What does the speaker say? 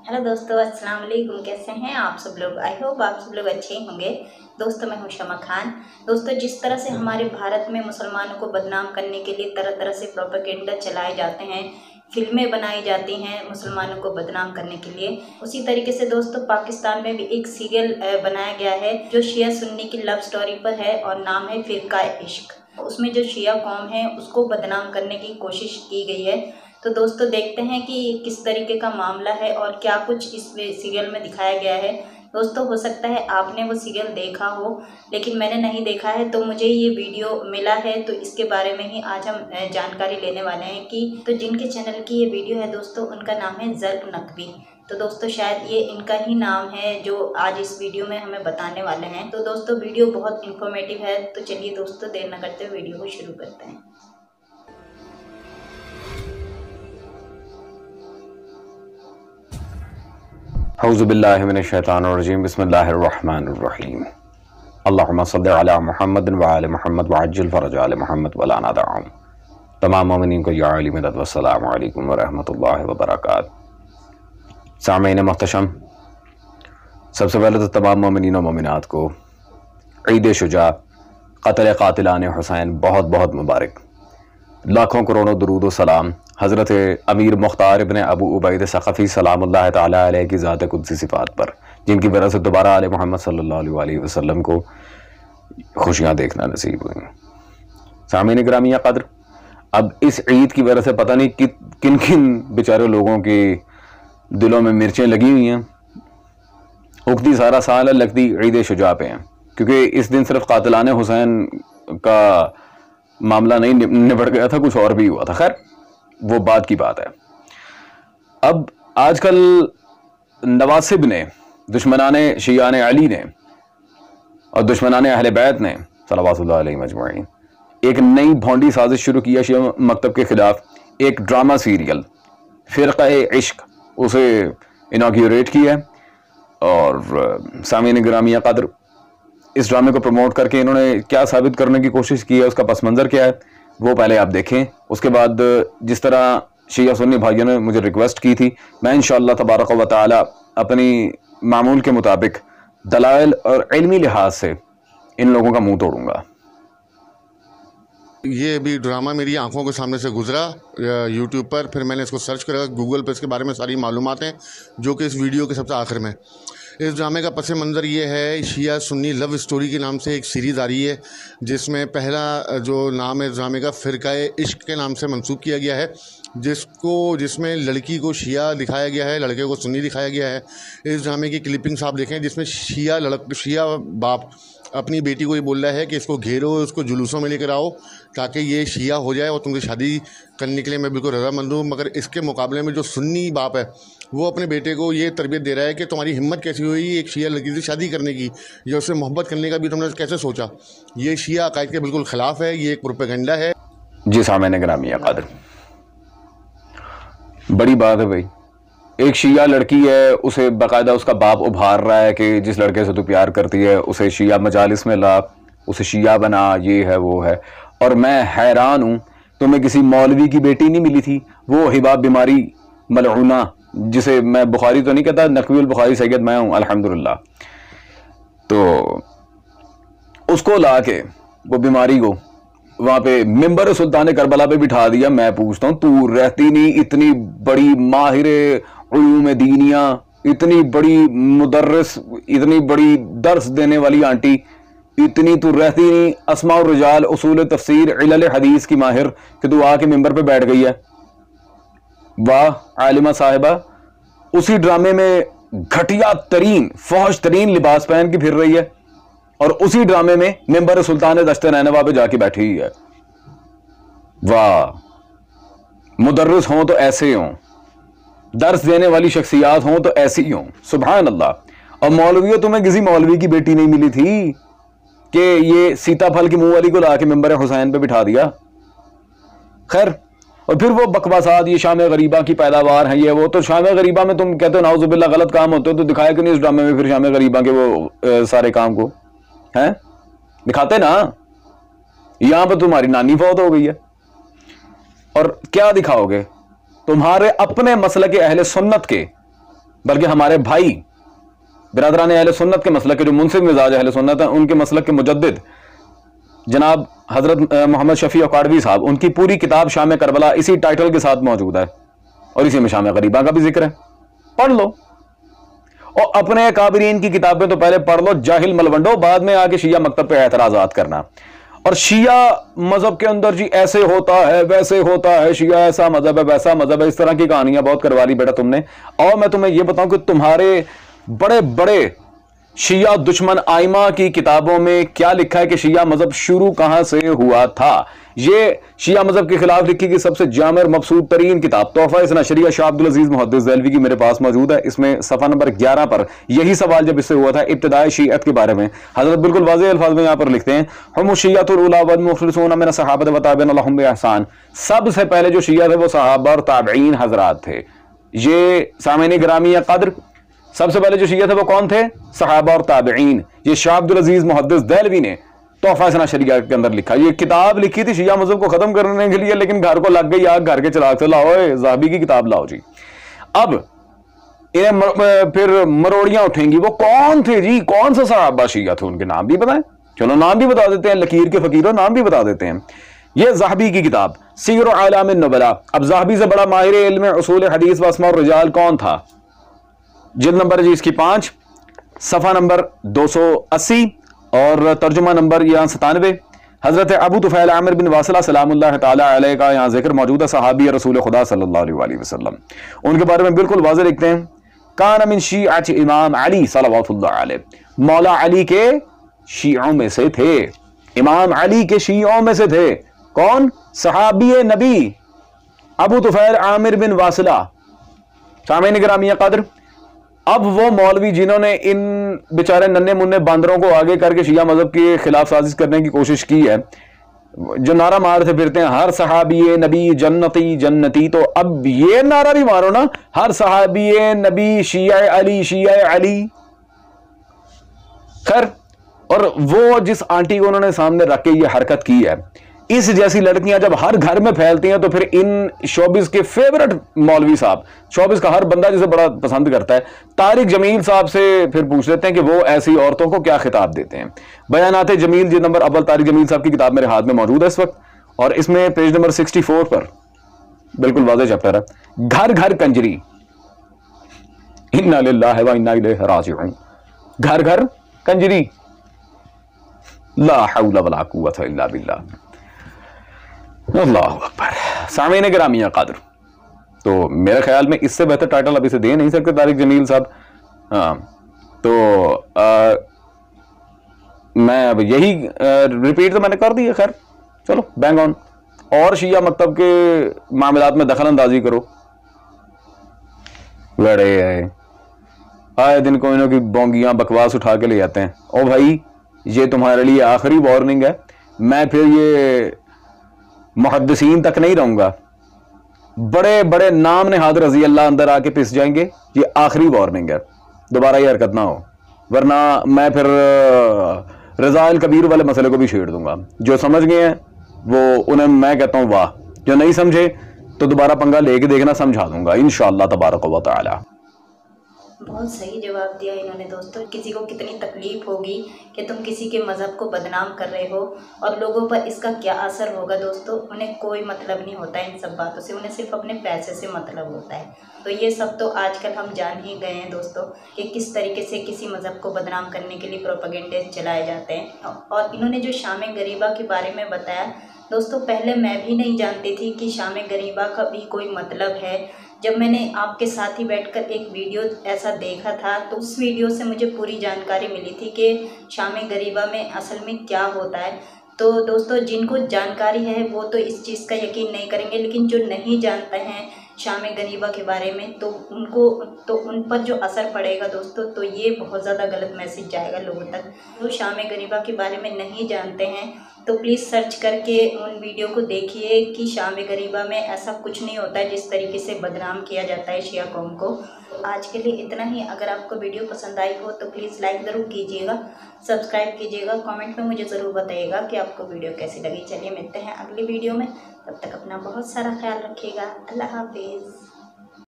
Hello दोस्तों, अस्सलाम वालेकुम। कैसे हैं आप सब लोग? आई होप आप सब लोग अच्छे ही होंगे। दोस्तों, मैं हूं शमा खान। दोस्तों, जिस तरह से हमारे भारत में मुसलमानों को बदनाम करने के लिए तरह तरह से प्रोपेगेंडा चलाए जाते हैं, फिल्में बनाई जाती हैं मुसलमानों को बदनाम करने के लिए, उसी तरीके से दोस्तों पाकिस्तान में भी एक सीरियल बनाया गया है जो शिया सुन्नी की लव स्टोरी पर है और नाम है फिरका इश्क। उसमें जो शिया कौम है उसको बदनाम करने की कोशिश की गई है। तो दोस्तों, देखते हैं कि किस तरीके का मामला है और क्या कुछ इस सीरियल में दिखाया गया है। दोस्तों, हो सकता है आपने वो सीरियल देखा हो, लेकिन मैंने नहीं देखा है, तो मुझे ये वीडियो मिला है, तो इसके बारे में ही आज हम जानकारी लेने वाले हैं कि तो जिनके चैनल की ये वीडियो है दोस्तों, उनका नाम है ज़र्क नकवी। तो दोस्तों, शायद ये इनका ही नाम है जो आज इस वीडियो में हमें बताने वाले हैं। तो दोस्तों, वीडियो बहुत इन्फॉर्मेटिव है, तो चलिए दोस्तों देर न करते हुए वीडियो को शुरू करते हैं। औज़ुबिल्लाहि मिनश्शैतानिर्रजीम बिस्मिल्लाहिर्रहमानिर्रहीम अल्लाहुम्मा सल्लि अला मुहम्मद व आलि मुहम्मद व अज्जिल फरज आलि मुहम्मद व ला नदअहुम। तमाम मोमिनीन को या अली मदद व अस्सलामु अलैकुम व रहमतुल्लाहि व बरकात। सामीन मुहतरम, सबसे पहले तो तमाम मोमिनीन व मोमिनात को ईद शुजा क़त्ल क़ातिलान हुसैन बहुत बहुत मुबारक। लाखों करोड़ों दुरूद व सलाम हज़रत अमीर मुख्तार इब्न अबू उबैद सक़फ़ी सलामुल्लाह तआला अलैह की ज़ात कुदसी सिफ़ात पर, जिनकी वजह से दोबारा आले मोहम्मद सल्लल्लाहु अलैहि वसल्लम को खुशियाँ देखना नसीब हुई। सामीन गिरामी क़द्र, अब इस ईद की वजह से पता नहीं किन किन बेचारे लोगों के दिलों में मिर्चें लगी हुई हैं। उगती सारा साल लगती ईद शुजा पे हैं, क्योंकि इस दिन सिर्फ क़ातिलान हुसैन का मामला नहीं निबट गया था, कुछ और भी हुआ था। खैर, वो बात की बात है। अब आजकल नवासिब ने, दुश्मनाने शियान अली ने और दुश्मनाने अहले बैत ने सल्लल्लाहु अलैहि मजमईन एक नई भौंडी साजिश शुरू किया शिया मकतब के खिलाफ। एक ड्रामा सीरियल फिरका इश्क उसे इनॉग्रेट किया है और सामीन गिरामी क़द्र, इस ड्रामे को प्रमोट करके इन्होंने क्या साबित करने की कोशिश की है, उसका पस मंज़र क्या है, वो पहले आप देखें। उसके बाद जिस तरह शिया सुन्नी भाइयों ने मुझे रिक्वेस्ट की थी, मैं इंशाअल्लाह तबारक व तआला अपनी मामूल के मुताबिक दलाइल और इल्मी लिहाज से इन लोगों का मुंह तोड़ूंगा। ये भी ड्रामा मेरी आंखों के सामने से गुजरा यूट्यूब पर, फिर मैंने इसको सर्च करा गूगल पर, इसके बारे में सारी मालूमात हैं जो कि इस वीडियो के सबसे आखिर में। इस ड्रामे का पस मंज़र ये है, शिया सुन्नी लव स्टोरी के नाम से एक सीरीज़ आ रही है, जिसमें पहला जो नाम है इस ड्रामे का फिरका इश्क के नाम से मंसूब किया गया है, जिसमें लड़की को शिया दिखाया गया है, लड़के को सुन्नी दिखाया गया है। इस ड्रामे की क्लिपिंग्स आप देखें, जिसमें शिया बाप अपनी बेटी को ये बोल रहा है कि इसको घेरो, उसको जुलूसों में लेकर आओ ताकि ये शिया हो जाए और तुमसे शादी करने के लिए मैं बिल्कुल रज़ामंद हूँ। मगर इसके मुकाबले में जो सुन्नी बाप है वो अपने बेटे को ये तरबियत दे रहा है कि तुम्हारी हिम्मत कैसी हुई एक शिया लड़की से शादी करने की, या उससे मोहब्बत करने का भी तुमने कैसे सोचा। ये शिया अकायद के बिल्कुल ख़िलाफ़ है, ये एक प्रोपेगेंडा है। जी सामने गिरामी क़द्र, बड़ी बात है भाई। एक शिया लड़की है, उसे बाकायदा उसका बाप उभार रहा है कि जिस लड़के से तू प्यार करती है उसे शिया मजालिस में ला, उसे शिया बना, ये है वो है। और मैं हैरान हूँ, तुम्हें किसी मौलवी की बेटी नहीं मिली थी, वो हिबा बीमारी मलऊना, जिसे मैं बुखारी तो नहीं कहता, नकवी बुखारी सैयद मैं हूँ अल्हम्दुलिल्लाह, तो उसको ला के वो बीमारी को वहाँ पे मिंबर सुल्तान करबला पे बिठा दिया। मैं पूछता हूँ, तू रहती नहीं इतनी बड़ी माहिर उलूम दीनिया, इतनी बड़ी मुदर्रिस, इतनी बड़ी दर्स देने वाली आंटी, इतनी तू रहती नहीं अस्मा रिजाल उसूल तफसीर इलल हदीस की माहिर, कि तू आके मिंबर पे बैठ गई है। वाह आलिमा साहिबा, उसी ड्रामे में घटिया तरीन फौज तरीन लिबास पहन के फिर रही है और उसी ड्रामे में मिंबर सुल्तान दश्ते नैनवा पे जाके बैठी हुई है। वाह, मुदर्रिस हों तो ऐसे हों, दर्स देने वाली शख्सियात हों तो ऐसी हों, सुभान अल्लाह। और मौलवियों, तुम्हें किसी मौलवी की बेटी नहीं मिली थी कि ये सीताफल की मुंह वाली को लाके मिंबर हुसैन पे बिठा दिया। खैर, और फिर वो बकवासात, ये शाम गरीबा की पैदावार है, ये वो। तो शाम गरीबा में तुम कहते हो नाउजुबिल्लाह गलत काम होते हो, तो दिखाया क्यों नहीं इस ड्रामे में फिर शाम गरीबा के वो सारे काम को हैं दिखाते ना। यहां पर तुम्हारी नानी फौत हो गई है और क्या दिखाओगे? तुम्हारे अपने मसलक अहले सुन्नत के बल्कि हमारे भाई बिरादरान अहले सुन्नत के मसलक के जो मुनसिफ मिजाज अहले सुन्नत हैं, उनके मसलक के मुजद्दिद जनाब हजरत मोहम्मद शफी अकाडवी साहब, उनकी पूरी किताब शाम करबला इसी टाइटल के साथ मौजूद है और इसी में शाम गरीबा का भी जिक्र है। पढ़ लो और अपने काबरीन की किताबें तो पहले पढ़ लो, जाहिल मलवंडो, बाद में आके शिया मकतब पे एतराजात करना। और शिया मजहब के अंदर जी ऐसे होता है वैसे होता है, शिया ऐसा मजहब है वैसा मजहब है, इस तरह की कहानियां बहुत करवा ली बेटा तुमने। और मैं तुम्हें यह बताऊं कि तुम्हारे बड़े बड़े शिया दुश्मन आइमा की किताबों में क्या लिखा है कि शिया मजहब शुरू कहां से हुआ था। ये शिया मजहब के खिलाफ लिखी गई सबसे जामिर मबसूत तरीन किताब तोहफा इस नशरिया शाह अब्दुल अजीज मुहद्दिस देहलवी की मेरे पास मौजूद है। इसमें सफा नंबर 11 पर यही सवाल जब इससे हुआ था इब्तिदाई शियत के बारे में, हजरत बिल्कुल वाज़ेह अल्फाज में यहां पर लिखते हैं, हम शिय्यतुल उला वल मुखलिसून मिन सहाबत व ताबिईन लहुम बिइहसान। सबसे पहले जो शिया थे वो सहाबा और ताबईन हजरात थे। ये सामईन गिरामी कद्र, सबसे पहले जो शिया थे वो कौन थे? सहाबा और ताबईन। ये शाह अब्दुल अजीज मुहद्दिस देहलवी ने तोहफा इस नशरिया के अंदर लिखा। ये किताब लिखी थी शिया मजहब को खत्म करने के लिए, लेकिन घर को लग गई आग, घर के चिराग से लाओ ज़ाहबी की किताब लाओ जी। अब इन्हें फिर मरोड़ियां उठेंगी, वो कौन थे जी, कौन सा सहाबा शिया थे, उनके नाम भी बताएं। चलो नाम भी बता देते हैं, लकीर के फकीरों नाम भी बता देते हैं। ये ज़ाहबी की किताब सीर आलाम नुबला। अब ज़ाहबी से बड़ा माहिर इल्म उसूल हदीस व अस्मा और रिजाल कौन था? जिल्द नंबर जी इसकी 5, सफ़ा नंबर 280 और तर्जुमा नंबर यहाँ 97। हजरत अबू तुफैल आमिर बिन वासिला सलामुल्लाह तआला अलैह का यहाँ जिक्र मौजूद है, सहाबी रसूल खुदा सल्लल्लाहु अलैहि वसल्लम। उनके बारे में बिल्कुल वाज़ेह लिखते हैं, कान मिन शिअत इमाम अली सल्लल्लाहु अलैहि, मौला अली के शियों में से थे, इमाम अली के शियों में से थे। कौन? सहाबी नबी अबू तुफैल आमिर बिन वासिला, सामईन गिरामी कद्र। अब वो मौलवी जिन्होंने इन बेचारे नन्हे मुन्ने बांदरों को आगे करके शिया मजहब के खिलाफ साजिश करने की कोशिश की है, जो नारा मारते फिरते हैं हर सहाबी नबी जन्नती जन्नती, तो अब ये नारा भी मारो ना, हर सहाबी नबी शिया अली शिया अली। खैर, और वो जिस आंटी को उन्होंने सामने रख के ये हरकत की है, इस जैसी लड़कियां जब हर घर में फैलती हैं तो फिर इन शोबिस के फेवरेट मौलवी साहब, शोबिस का हर बंदा जिसे बड़ा पसंद करता है, तारिक जमील साहब से फिर पूछ लेते हैं कि वो ऐसी औरतों को क्या खिताब देते हैं। बयानात जमील जी नंबर अव्वल, तारिक जमील साहब की किताब मेरे हाथ में मौजूद है इस वक्त, और इसमें पेज नंबर 64 पर बिल्कुल वाज़ेह चैप्टर है, घर घर कंजरी, इन्ना लिल्लाहि व इन्ना इलैहि राजिऊन। घर घर कंजरी, ला हौला वला कुव्वता इल्ला बिल्लाह, अल्लाहु अकबर। सामईन गिरामी कद्र, तो मेरे ख्याल में इससे बेहतर टाइटल अभी से दे नहीं सकते तारिक जमील साहब। हाँ, तो मैं अब यही रिपीट तो मैंने कर दी है। खैर चलो बैंग ऑन, और शिया मकतब के मामलात में दखल अंदाजी करो, लड़े आए दिन कोई ना कोई बोंगियां बकवास उठा के ले जाते हैं। ओ भाई, ये तुम्हारे लिए आखिरी वार्निंग है, मैं फिर ये मुहद्दिसीन तक नहीं रहूंगा, बड़े बड़े नाम ने हाथ रजी अल्लाह अंदर आके पिस जाएंगे। ये आखिरी वार्निंग है, दोबारा ये हरकत ना हो, वरना मैं फिर रज़ाइल कबीर वाले मसले को भी छेड़ दूंगा। जो समझ गए हैं वो उन्हें मैं कहता हूँ वाह, जो नहीं समझे तो दोबारा पंगा लेके देखना, समझा दूंगा इंशाअल्लाह तबारक व तआला। बहुत सही जवाब दिया इन्होंने। दोस्तों, किसी को कितनी तकलीफ़ होगी कि तुम किसी के मज़हब को बदनाम कर रहे हो और लोगों पर इसका क्या असर होगा। दोस्तों, उन्हें कोई मतलब नहीं होता है इन सब बातों से, उन्हें सिर्फ अपने पैसे से मतलब होता है। तो ये सब तो आजकल हम जान ही गए हैं दोस्तों कि किस तरीके से किसी मज़हब को बदनाम करने के लिए प्रोपेगेंडे चलाए जाते हैं। और इन्होंने जो शाम गरीबा के बारे में बताया दोस्तों, पहले मैं भी नहीं जानती थी कि शाम गरीबा का भी कोई मतलब है। जब मैंने आपके साथ ही बैठकर एक वीडियो ऐसा देखा था तो उस वीडियो से मुझे पूरी जानकारी मिली थी कि शाम गरीबा में असल में क्या होता है। तो दोस्तों, जिनको जानकारी है वो तो इस चीज़ का यकीन नहीं करेंगे, लेकिन जो नहीं जानते हैं शाम गरीबा के बारे में तो उन पर जो असर पड़ेगा दोस्तों, तो ये बहुत ज़्यादा गलत मैसेज जाएगा लोगों तक। जो शाम गरीबा के बारे में नहीं जानते हैं तो प्लीज़ सर्च करके उन वीडियो को देखिए कि शाम गरीबा में ऐसा कुछ नहीं होता है जिस तरीके से बदनाम किया जाता है शिया कौम को। आज के लिए इतना ही। अगर आपको वीडियो पसंद आई हो तो प्लीज़ लाइक ज़रूर कीजिएगा, सब्सक्राइब कीजिएगा, कमेंट में मुझे ज़रूर बताइएगा कि आपको वीडियो कैसी लगी। चलिए मिलते हैं अगली वीडियो में, तब तक अपना बहुत सारा ख्याल रखिएगा। अल्लाह हाफिज़।